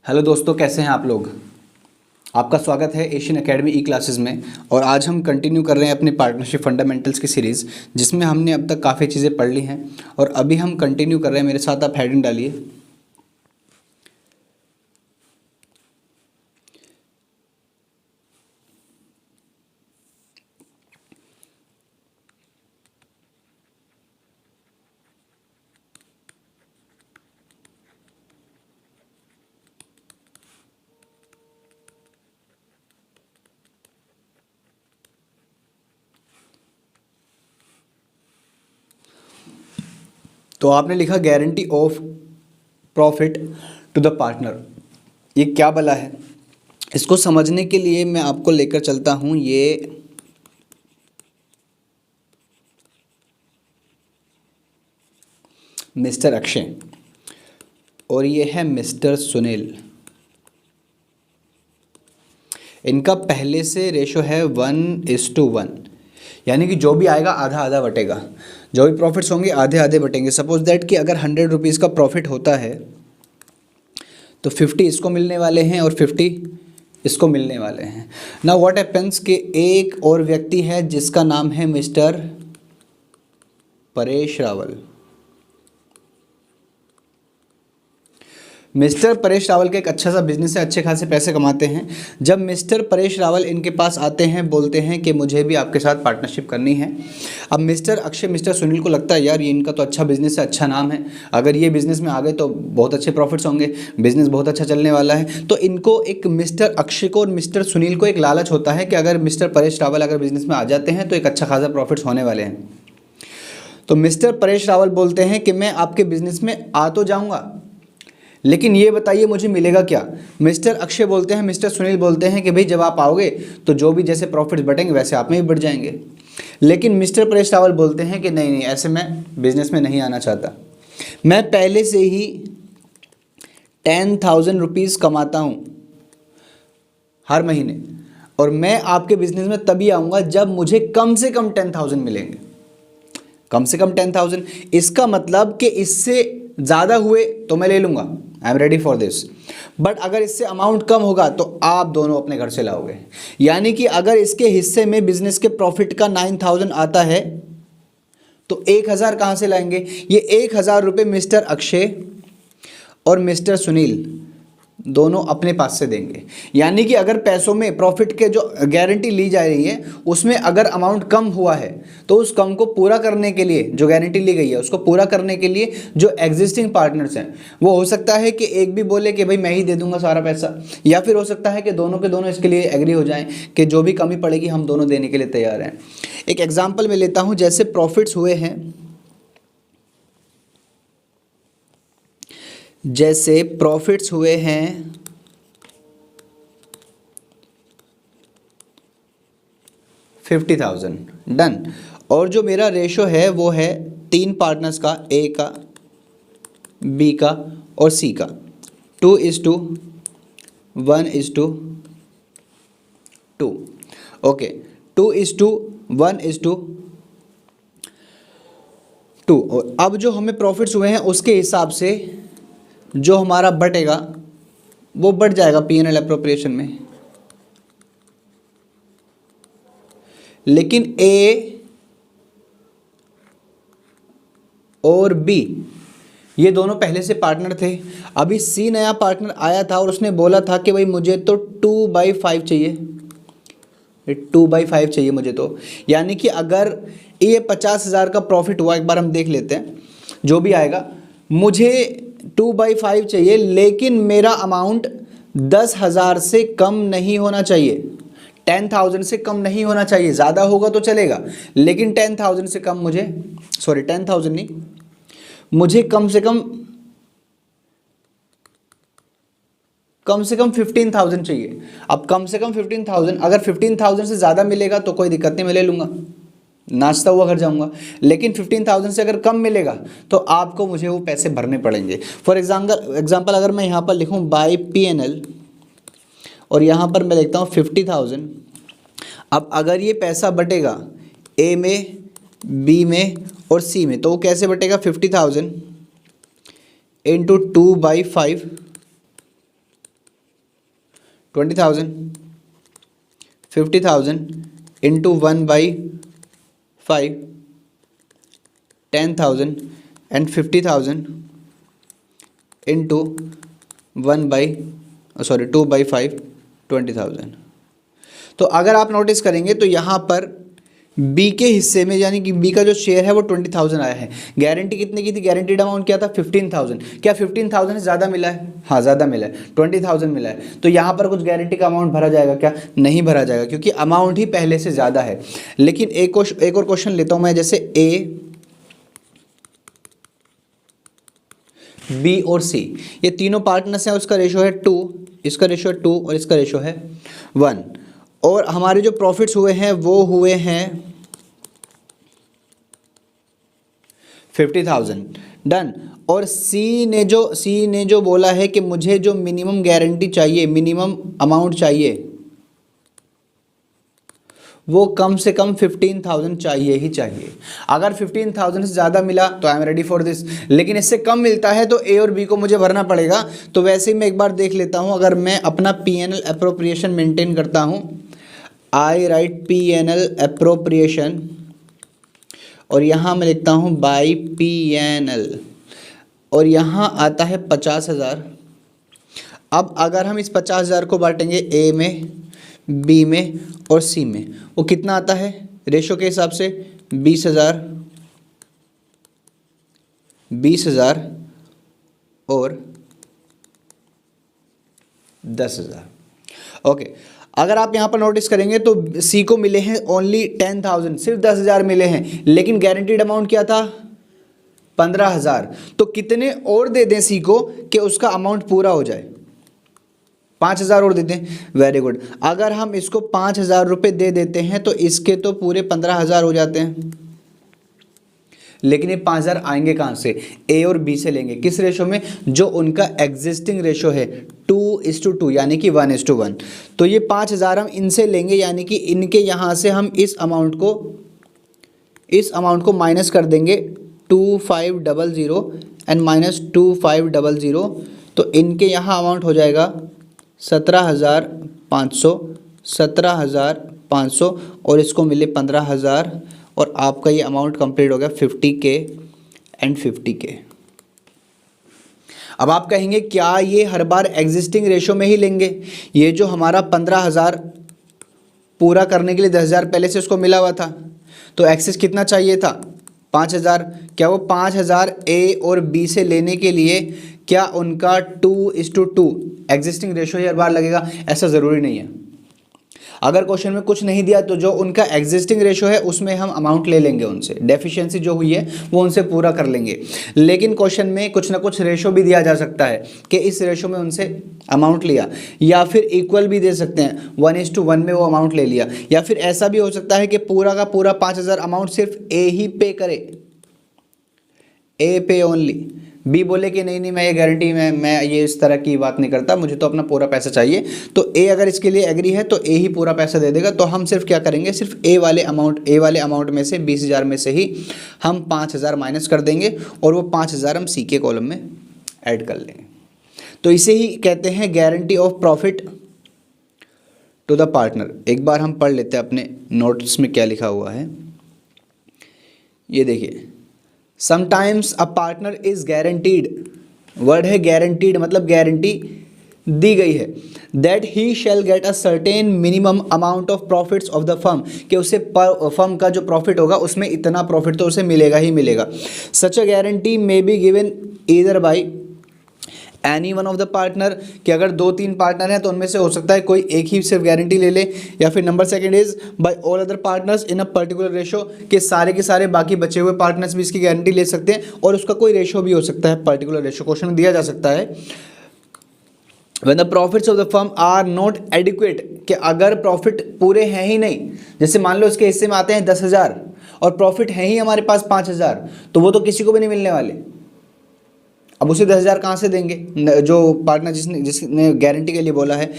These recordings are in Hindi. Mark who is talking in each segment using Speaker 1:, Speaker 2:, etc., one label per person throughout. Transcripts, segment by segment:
Speaker 1: हेलो दोस्तों, कैसे हैं आप लोग। आपका स्वागत है एशियन एकेडमी ई क्लासेस में। और आज हम कंटिन्यू कर रहे हैं अपनी पार्टनरशिप फंडामेंटल्स की सीरीज़, जिसमें हमने अब तक काफ़ी चीज़ें पढ़ ली हैं और अभी हम कंटिन्यू कर रहे हैं। मेरे साथ आप हेडिंग डालिए। तो आपने लिखा guarantee of profit to the partner. ये क्या बला है, इसको समझने के लिए मैं आपको लेकर चलता हूँ। ये मिस्टर अक्षय और ये है मिस्टर सुनील। इनका पहले से रेशो है 1:1, यानी कि जो भी आएगा आधा आधा बटेगा। जो भी प्रॉफिट्स होंगे आधे आधे बटेंगे। सपोज दैट कि अगर 100 रुपीज़ का प्रॉफिट होता है तो 50 इसको मिलने वाले हैं और 50 इसको मिलने वाले हैं। नाउ व्हाट हैपेंस कि एक और व्यक्ति है जिसका नाम है मिस्टर परेश रावल। मिस्टर परेश रावल का एक अच्छा सा बिजनेस है, अच्छे खासे पैसे कमाते हैं। जब मिस्टर परेश रावल इनके पास आते हैं, बोलते हैं कि मुझे भी आपके साथ पार्टनरशिप करनी है। अब मिस्टर अक्षय मिस्टर सुनील को लगता है यार ये इनका तो अच्छा बिजनेस है, अच्छा नाम है, अगर ये बिज़नेस में आ गए तो बहुत अच्छे प्रॉफिट्स होंगे, बिज़नेस बहुत अच्छा चलने वाला है। तो इनको एक मिस्टर अक्षय को और मिस्टर सुनील को एक लालच होता है कि अगर मिस्टर परेश रावल अगर बिज़नेस में आ जाते हैं तो एक अच्छा खासा प्रॉफिट्स होने वाले हैं। तो मिस्टर परेश रावल बोलते हैं कि मैं आपके बिज़नेस में आ तो जाऊँगा, लेकिन ये बताइए मुझे मिलेगा क्या। मिस्टर अक्षय बोलते हैं, मिस्टर सुनील बोलते हैं कि भाई जब आप आओगे तो जो भी जैसे प्रॉफिट्स बढ़ेंगे वैसे आप में भी बढ़ जाएंगे। लेकिन मिस्टर परेश रावल बोलते हैं कि नहीं नहीं, ऐसे मैं बिजनेस में नहीं आना चाहता। मैं पहले से ही 10,000 रुपीज़ कमाता हूँ हर महीने, और मैं आपके बिजनेस में तभी आऊँगा जब मुझे कम से कम 10,000 मिलेंगे। कम से कम 10,000, इसका मतलब कि इससे ज़्यादा हुए तो मैं ले लूँगा, I am ready for this. But अगर इससे अमाउंट कम होगा तो आप दोनों अपने घर से लाओगे। यानी कि अगर इसके हिस्से में बिजनेस के प्रॉफिट का 9,000 आता है तो 1,000 कहाँ से लाएंगे। ये 1,000 रुपये मिस्टर अक्षय और मिस्टर सुनील दोनों अपने पास से देंगे। यानी कि अगर पैसों में प्रॉफिट के जो गारंटी ली जा रही है उसमें अगर अमाउंट कम हुआ है तो उस कम को पूरा करने के लिए, जो गारंटी ली गई है उसको पूरा करने के लिए जो एग्जिस्टिंग पार्टनर्स हैं, वो हो सकता है कि एक भी बोले कि भाई मैं ही दे दूंगा सारा पैसा, या फिर हो सकता है कि दोनों के दोनों इसके लिए एग्री हो जाएं कि जो भी कमी पड़ेगी हम दोनों देने के लिए तैयार हैं। एक एग्जाम्पल मैं लेता हूँ, जैसे प्रॉफिट्स हुए हैं, जैसे प्रॉफिट्स हुए हैं 50,000, डन। और जो मेरा रेशो है वो है 3 पार्टनर्स का, ए का, बी का और सी का, 2:1:2। ओके, 2:1:2। और अब जो हमें प्रॉफिट्स हुए हैं उसके हिसाब से जो हमारा बटेगा वो बढ़ जाएगा P&L एप्रोप्रिएशन में। लेकिन ए और बी ये दोनों पहले से पार्टनर थे। अभी सी नया पार्टनर आया था और उसने बोला था कि भाई मुझे तो 2/5 चाहिए, 2/5 चाहिए मुझे तो। यानी कि अगर ये 50,000 का प्रॉफिट हुआ, एक बार हम देख लेते हैं जो भी आएगा, मुझे 2/5 चाहिए, लेकिन मेरा अमाउंट 10,000 से कम नहीं होना चाहिए, 10,000 से कम नहीं होना चाहिए। ज़्यादा होगा तो चलेगा, लेकिन 10,000 से कम मुझे, सॉरी 10,000 नहीं, मुझे कम से कम 15,000 चाहिए। अब कम से कम 15,000, अगर 15,000 से ज़्यादा मिलेगा तो कोई दिक्कत नहीं, मैं ले लूँगा, नाचता हुआ घर जाऊँगा। लेकिन 15,000 से अगर कम मिलेगा तो आपको मुझे वो पैसे भरने पड़ेंगे। फॉर एग्जाम्पल अगर मैं यहाँ पर लिखूँ बाय P&L और यहाँ पर मैं लिखता हूँ 50,000। अब अगर ये पैसा बटेगा ए में, बी में और सी में, तो वो कैसे बटेगा, 50,000 इंटू 2/5 20,000, 50,000 इंटू 1/5, 10,000 एंड 50,000 इंटू 2/5, 20,000। तो अगर आप नोटिस करेंगे तो यहाँ पर बी के हिस्से में यानी कि बी का जो शेयर है वो 20,000 आया है। गारंटी कितने की थी? गारंटीड अमाउंट क्या था? 15,000। क्या 15,000 से ज़्यादा मिला है? हाँ ज़्यादा मिला है, 20,000 मिला है। तो यहाँ पर कुछ गारंटी का अमाउंट भरा जाएगा क्या? नहीं भरा जाएगा, क्योंकि अमाउंट ही पहले से ज़्यादा है। लेकिन एक और क्वेश्चन लेता हूँ मैं, जैसे ए, बी और सी, ये तीनों पार्टनर्स हैं, उसका रेशो है 2, इसका रेशो है 2 और इसका रेशो है 1। और हमारे जो प्रॉफिट्स हुए हैं वो हुए हैं 50,000। डन। और सी ने जो बोला है कि मुझे जो मिनिमम गारंटी चाहिए, मिनिमम अमाउंट चाहिए, वो कम से कम 15,000 चाहिए ही चाहिए। अगर 15,000 से ज़्यादा मिला तो I am ready for this, लेकिन इससे कम मिलता है तो ए और बी को मुझे भरना पड़ेगा। तो वैसे ही मैं एक बार देख लेता हूँ, अगर मैं अपना P&L अप्रोप्रिएशन मेंटेन करता हूँ, आई राइट P&L अप्रोप्रिएशन, और यहाँ मैं लिखता हूँ बाई P&L, और यहाँ आता है 50,000। अब अगर हम इस 50,000 को बांटेंगे ए में, बी में और सी में, वो कितना आता है रेशो के हिसाब से? 20,000 और 10,000। ओके, अगर आप यहाँ पर नोटिस करेंगे तो सी को मिले हैं ओनली 10,000, सिर्फ 10,000 मिले हैं, लेकिन गारंटीड अमाउंट क्या था? 15,000। तो कितने और दे दें सी को कि उसका अमाउंट पूरा हो जाए? 5,000 और देते हैं। Very good. अगर हम इसको 5,000 रुपये दे देते हैं तो इसके तो पूरे 15,000 हो जाते हैं। लेकिन ये 5,000 आएंगे कहाँ से? ए और बी से लेंगे। किस रेशो में? जो उनका एग्जिस्टिंग रेशो है 2:2 यानी कि 1:1। तो ये 5,000 हम इनसे लेंगे, यानी कि इनके यहाँ से हम इस अमाउंट को माइनस कर देंगे 2500 एंड माइनस 2500। तो इनके यहाँ अमाउंट हो जाएगा 17,500 और इसको मिले 15,000, और आपका ये अमाउंट कंप्लीट हो गया 50K एंड 50K। अब आप कहेंगे क्या ये हर बार एग्जिस्टिंग रेशो में ही लेंगे? ये जो हमारा 15,000 पूरा करने के लिए 10,000 पहले से उसको मिला हुआ था, तो एक्सेस कितना चाहिए था? 5,000। क्या वो 5,000 ए और बी से लेने के लिए क्या उनका 2:2 एग्जिस्टिंग रेशो हर बार लगेगा? ऐसा ज़रूरी नहीं है। अगर क्वेश्चन में कुछ नहीं दिया तो जो उनका एग्जिस्टिंग रेशो है उसमें हम अमाउंट ले लेंगे, उनसे डेफिशिएंसी जो हुई है वो उनसे पूरा कर लेंगे। लेकिन क्वेश्चन में कुछ ना कुछ रेशो भी दिया जा सकता है कि इस रेशो में उनसे अमाउंट लिया, या फिर इक्वल भी दे सकते हैं 1:1 में वो अमाउंट ले लिया, या फिर ऐसा भी हो सकता है कि पूरा का पूरा 5,000 अमाउंट सिर्फ ए ही पे करे, ए पे ओनली। बी बोले कि नहीं मैं ये गारंटी मैं ये इस तरह की बात नहीं करता, मुझे तो अपना पूरा पैसा चाहिए। तो ए अगर इसके लिए एग्री है तो ए ही पूरा पैसा दे देगा। तो हम सिर्फ क्या करेंगे, सिर्फ ए वाले अमाउंट में से 20,000 में से ही हम 5,000 माइनस कर देंगे और वो 5,000 हम सी के कॉलम में ऐड कर लेंगे। तो इसे ही कहते हैं guarantee of profit to the partner. एक बार हम पढ़ लेते हैं अपने नोट्स में क्या लिखा हुआ है। ये देखिए, sometimes a partner is guaranteed, word है गारंटीड मतलब गारंटी दी गई है, that he shell get a certain minimum amount of profits of the firm, कि उसे फर्म का जो प्रॉफिट होगा उसमें इतना प्रॉफिट तो उसे मिलेगा ही मिलेगा। Such a guarantee may be given either by any one of the partner, कि अगर 2-3 पार्टनर हैं तो उनमें से हो सकता है कोई एक ही सिर्फ गारंटी ले ले, या फिर number second is by all other partners in a particular ratio, कि सारे के सारे बाकी बचे हुए पार्टनर्स भी इसकी गारंटी ले सकते हैं, और उसका कोई रेशो भी हो सकता है, पर्टिकुलर रेशो क्वेश्चन में दिया जा सकता है। When the profits of the firm are not adequate, कि अगर प्रॉफिट पूरे हैं ही नहीं, जैसे मान लो इसके हिस्से में आते हैं 10,000 और प्रॉफिट है ही हमारे पास 5,000, तो वो तो किसी को भी नहीं मिलने वाले। अब उसे 10,000 कहाँ से देंगे? जो पार्टनर जिसने गारंटी के लिए बोला है।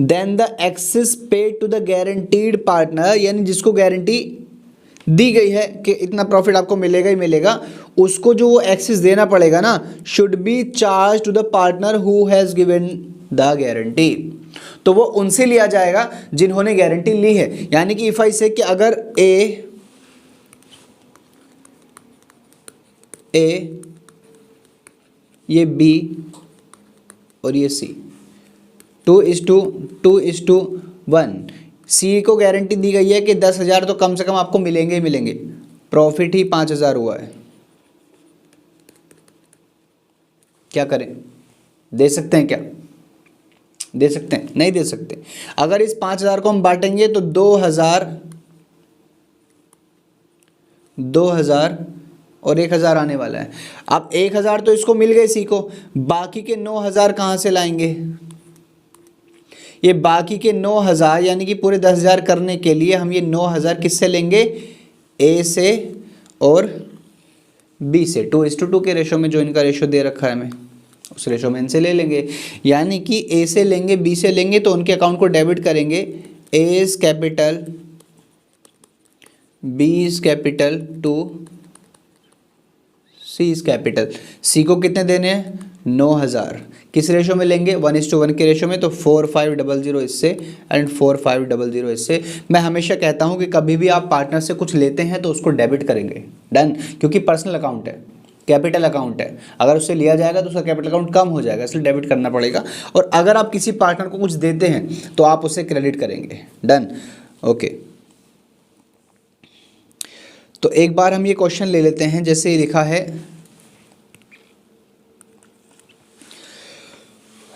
Speaker 1: Then the excess paid to the guaranteed partner, यानी जिसको गारंटी दी गई है कि इतना प्रॉफिट आपको मिलेगा ही मिलेगा, उसको जो वो एक्सेस देना पड़ेगा ना, should be charge to the partner who has given the guarantee. तो वो उनसे लिया जाएगा जिन्होंने गारंटी ली है। यानी कि इफ आई से कि अगर ए ये बी और ये सी 2:1, सी को गारंटी दी गई है कि 10,000 तो कम से कम आपको मिलेंगे ही मिलेंगे, प्रॉफिट ही 5,000 हुआ है। क्या करें? दे सकते हैं क्या? दे सकते हैं? नहीं दे सकते। अगर इस 5,000 को हम बांटेंगे तो 2,000 और 1,000 आने वाला है। अब 1,000 तो इसको मिल गए सी को, बाकी के 9,000 कहाँ से लाएंगे? ये बाकी के 9,000 यानी कि पूरे 10,000 करने के लिए हम ये 9,000 किससे लेंगे? ए से और बी से। 2:2 के रेशो में, जो इनका रेशो दे रखा है हमें, उस रेशो में इनसे ले लेंगे। यानी कि ए से लेंगे, बी से लेंगे, तो उनके अकाउंट को डेबिट करेंगे। A is capital, B is capital to C is capital. C को कितने देने हैं? 9,000। किस रेशो में लेंगे? 1:1 के रेशो में। तो 4,500 इससे एंड 4,500 इससे। मैं हमेशा कहता हूं कि कभी भी आप पार्टनर से कुछ लेते हैं तो उसको डेबिट करेंगे। डन। क्योंकि पर्सनल अकाउंट है, कैपिटल अकाउंट है, अगर उससे लिया जाएगा तो उसका कैपिटल अकाउंट कम हो जाएगा, इसलिए डेबिट करना पड़ेगा। और अगर आप किसी पार्टनर को कुछ देते हैं तो आप उसे क्रेडिट करेंगे। डन। ओके, तो एक बार हम ये क्वेश्चन ले लेते हैं। जैसे लिखा है,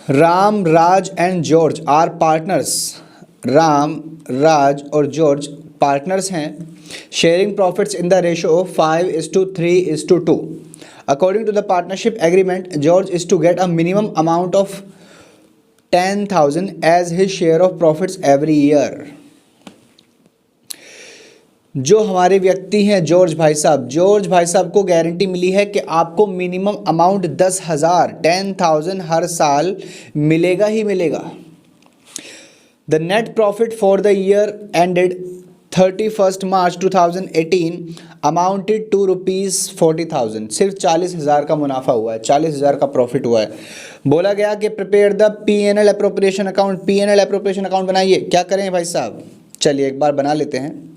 Speaker 1: Ram, Raj and George are partners. Ram, Raj और जॉर्ज पार्टनर्स हैं, sharing profits in the ratio 5:3:2। According to the partnership agreement, George is to get a minimum amount of 10,000 as his share of profits every year. जो हमारे व्यक्ति हैं जॉर्ज भाई साहब को गारंटी मिली है कि आपको मिनिमम अमाउंट 10,000 हर साल मिलेगा ही मिलेगा। The net profit for the year ended 31 March 2018 amounted to ₹40,000। सिर्फ 40,000 का मुनाफा हुआ है, 40,000 का प्रॉफिट हुआ है। बोला गया कि prepare the P&L appropriation account. P&L appropriation account बनाइए। क्या करें भाई साहब? चलिए एक बार बना लेते हैं।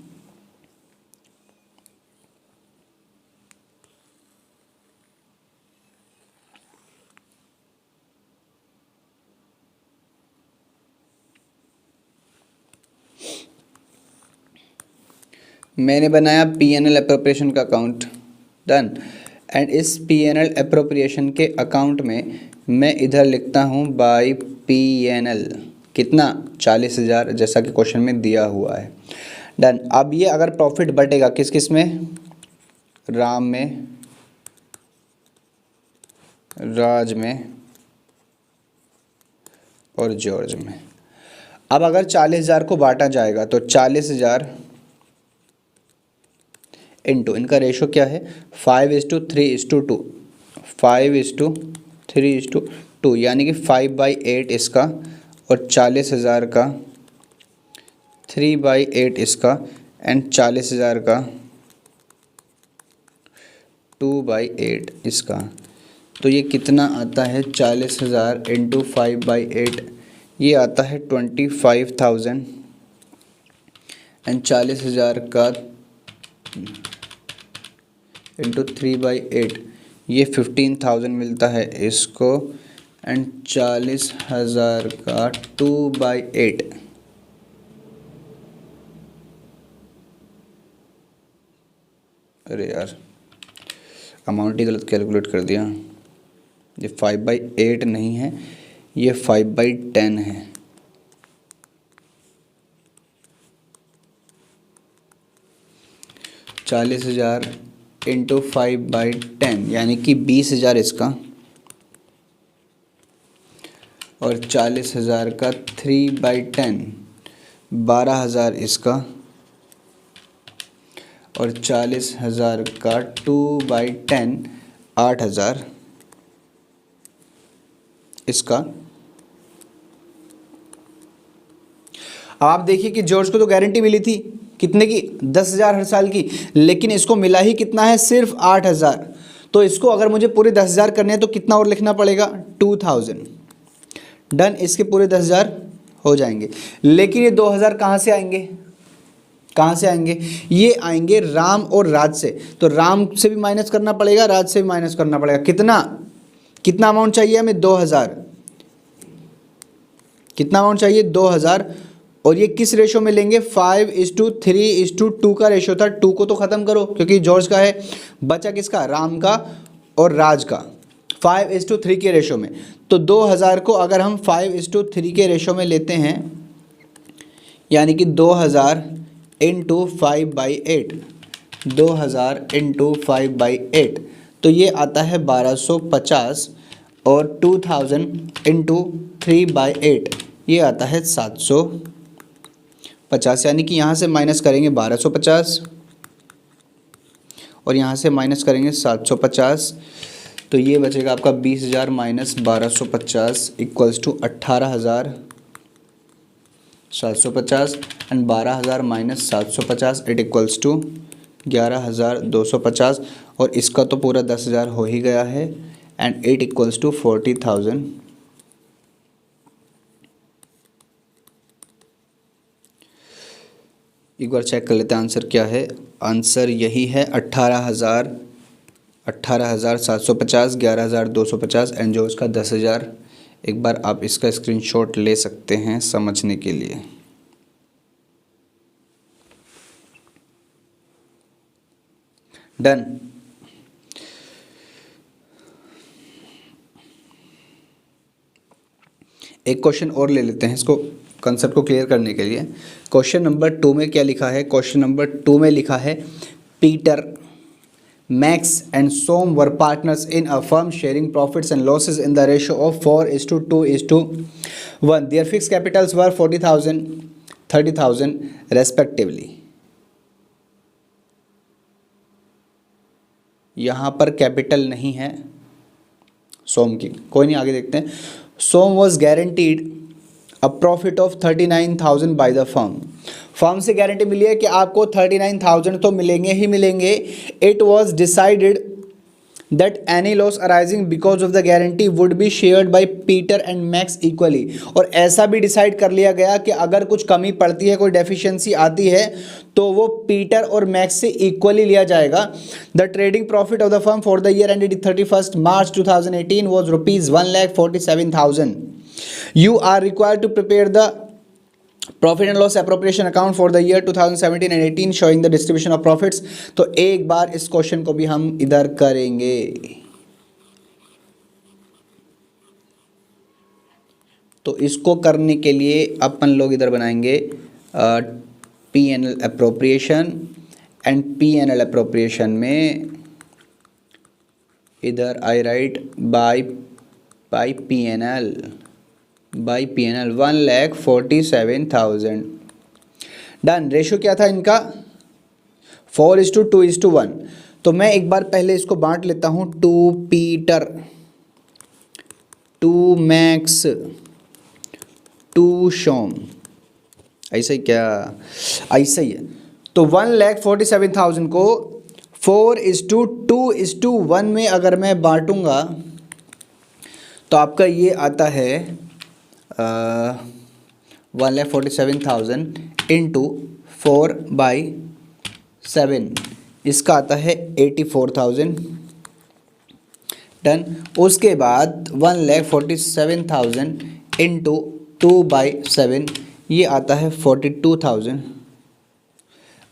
Speaker 1: मैंने बनाया P&L अप्रोप्रिएशन का अकाउंट। डन। एंड इस P&L अप्रोप्रिएशन के अकाउंट में मैं इधर लिखता हूँ बाय P&L कितना? 40,000, जैसा कि क्वेश्चन में दिया हुआ है। डन। अब ये अगर प्रॉफिट बटेगा किस किस में? राम में, राज में और जॉर्ज में। अब अगर 40,000 को बांटा जाएगा तो 40,000 इंटू, इनका रेशो क्या है? 5:3:2। 5:3:2 यानी कि 5/8 इसका और 40,000 का 3/8 इसका एंड 40,000 का 2/8 इसका। तो ये कितना आता है? 40,000 इंटू 5/8, ये आता है 25,000 एंड 40,000 का इंटू 3/8, ये 15,000 मिलता है इसको एंड 40,000 का 2/8। अरे यार, अमाउंट ही गलत कैलकुलेट कर दिया। ये 5/8 नहीं है, ये 5/10 है। $40,000 इंटू 5/10 यानी कि 20,000 इसका और 40,000 का 3/10 12,000 इसका और 40,000 का 2/10 8,000 इसका। अब आप देखिए कि जॉर्ज को तो गारंटी मिली थी कितने की? 10,000 हर साल की, लेकिन इसको मिला ही कितना है? सिर्फ 8,000। तो इसको अगर मुझे पूरे 10,000 करने हैं तो कितना और लिखना पड़ेगा? 2,000। डन। इसके पूरे 10,000 हो जाएंगे। लेकिन ये 2000 कहाँ से आएंगे, कहाँ से आएंगे, ये आएंगे राम और राज से। तो राम से भी माइनस करना पड़ेगा, राज से भी माइनस करना पड़ेगा। कितना कितना अमाउंट चाहिए हमें, 2000। कितना अमाउंट चाहिए, 2000। और ये किस रेशो में लेंगे, 5:3:2 का रेशो था। 2 को तो ख़त्म करो क्योंकि जॉर्ज का है, बचा किसका, राम का और राज का, 5:3 के रेशो में। तो 2000 को अगर हम 5:3 के रेशो में लेते हैं, यानी कि 2000 इंटू 5/8, 2000 इंटू 5/8, तो ये आता है 1250। और 2000 इंटू 3/8 ये आता है 750। यानी कि यहाँ से माइनस करेंगे 1250 और यहाँ से माइनस करेंगे 750, तो ये बचेगा आपका 20,000 minus 1250 equals to 18,750 and 12,000 minus 750 it equals to 11,250। और इसका तो पूरा 10,000 हो ही गया है एंड इट इक्वल्स टू 40,000। एक बार चेक कर लेते हैं आंसर क्या है। आंसर यही है 18,750, 11,250 एंड जो उसका 10,000। एक बार आप इसका स्क्रीनशॉट ले सकते हैं समझने के लिए। डन। एक क्वेश्चन और ले लेते हैं इसको कंसेप्ट को क्लियर करने के लिए। क्वेश्चन नंबर 2 में क्या लिखा है, क्वेश्चन नंबर 2 में लिखा है Peter, Max and Som were partners in a firm sharing profits and losses in the ratio of 4:2:1। Their fix capitals were 40,000, 30,000 respectively. यहाँ पर कैपिटल नहीं है सोम की, कोई नहीं, आगे देखते हैं। Som was guaranteed a profit of 39,000 by the firm से गारंटी मिली है कि आपको 39,000 तो मिलेंगे ही मिलेंगे। It was decided that any loss arising because of the guarantee would be shared by Peter and Max equally. और ऐसा भी डिसाइड कर लिया गया कि अगर कुछ कमी पड़ती है, कोई डेफिशिएंसी आती है, तो वो पीटर और मैक्स से इक्वली लिया जाएगा। The trading profit of the firm for the year ended 31 March 2018 was rupees 1,47,000। You are required to prepare the profit and loss appropriation account for the year 2017 and 18 showing the distribution of profits। तो एक बार इस क्वेश्चन को भी हम इधर करेंगे। तो इसको करने के लिए अपन लोग इधर बनाएंगे P&L appropriation and P&L appropriation में इधर I write by P&L 1,47,000। Done. Ratio क्या था इनका, 4:2:1। तो मैं एक बार पहले इसको बांट लेता हूँ, 2 पीटर, 2 मैक्स, 2 शोम, ऐसा ही क्या, ऐसा ही है। तो 1,47,000 को 4:2:1 में अगर मैं बांटूंगा तो आपका ये आता है 1,47,000 इंटू 4/7, इसका आता है 84,000। डन। उसके बाद 1,47,000 इंटू 2/7 ये आता है 42,000।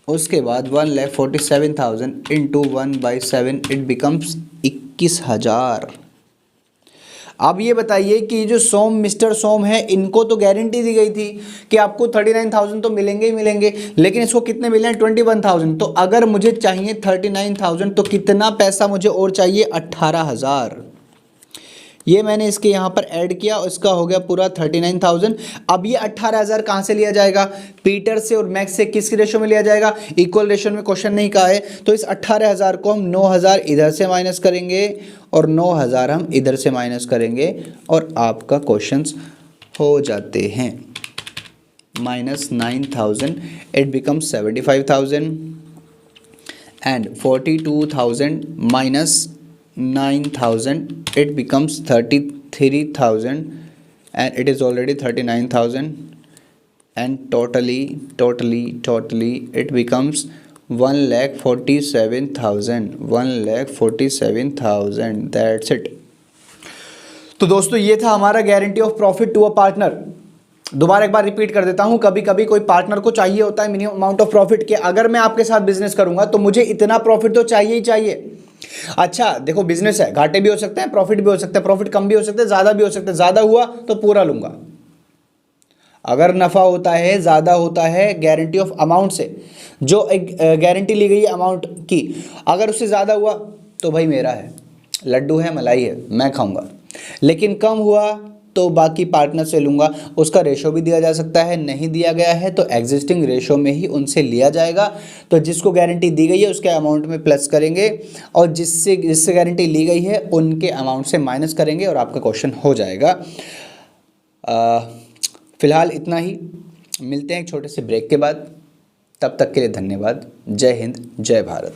Speaker 1: उसके बाद 1,47,000 इंटू 1/7 इट बिकम्स 21,000। अब ये बताइए कि जो सोम, मिस्टर सोम है, इनको तो गारंटी दी गई थी कि आपको 39,000 तो मिलेंगे ही मिलेंगे, लेकिन इसको कितने मिले हैं, 21,000। तो अगर मुझे चाहिए 39,000 तो कितना पैसा मुझे और चाहिए, 18,000। ये मैंने इसके यहाँ पर ऐड किया और इसका हो गया पूरा 39,000। अब ये 18,000 कहाँ से लिया जाएगा, पीटर से और मैक्स से किस रेशो में लिया जाएगा, इक्वल रेशो में क्वेश्चन नहीं कहा है। तो इस 18,000 को हम 9,000 इधर से माइनस करेंगे और 9,000 हम इधर से माइनस करेंगे और आपका क्वेश्चंस हो जाते हैं। -9,000 it becomes 75,000 and 42,000 minus 9,000 it becomes 33,000 and it is already 39,000 and totally it becomes 1,47,000 that's it। तो दोस्तों ये था हमारा guarantee of profit to a partner. दोबारा एक बार रिपीट कर देता हूं, कभी कभी कोई पार्टनर को चाहिए होता है मिनिमम अमाउंट ऑफ प्रॉफिट के, अगर मैं आपके साथ बिजनेस करूंगा तो मुझे इतना प्रॉफिट तो चाहिए ही चाहिए। अच्छा देखो बिजनेस है, घाटे भी हो सकते हैं, प्रॉफिट भी हो सकता है, प्रॉफिट कम भी हो सकता है, ज्यादा भी हो सकता है, ज्यादा हुआ तो पूरा लूंगा। अगर नफा होता है, ज्यादा होता है गारंटी ऑफ अमाउंट से, जो एक गारंटी ली गई है अमाउंट की, अगर उससे ज्यादा हुआ तो भाई मेरा है, लड्डू है, मलाई है, मैं खाऊंगा। लेकिन कम हुआ तो बाकी पार्टनर से लूंगा। उसका रेशो भी दिया जा सकता है, नहीं दिया गया है तो एग्जिस्टिंग रेशो में ही उनसे लिया जाएगा। तो जिसको गारंटी दी गई है उसके अमाउंट में प्लस करेंगे और जिससे गारंटी ली गई है उनके अमाउंट से माइनस करेंगे और आपका क्वेश्चन हो जाएगा। फिलहाल इतना ही, मिलते हैं एक छोटे से ब्रेक के बाद। तब तक के लिए धन्यवाद। जय हिंद, जय भारत।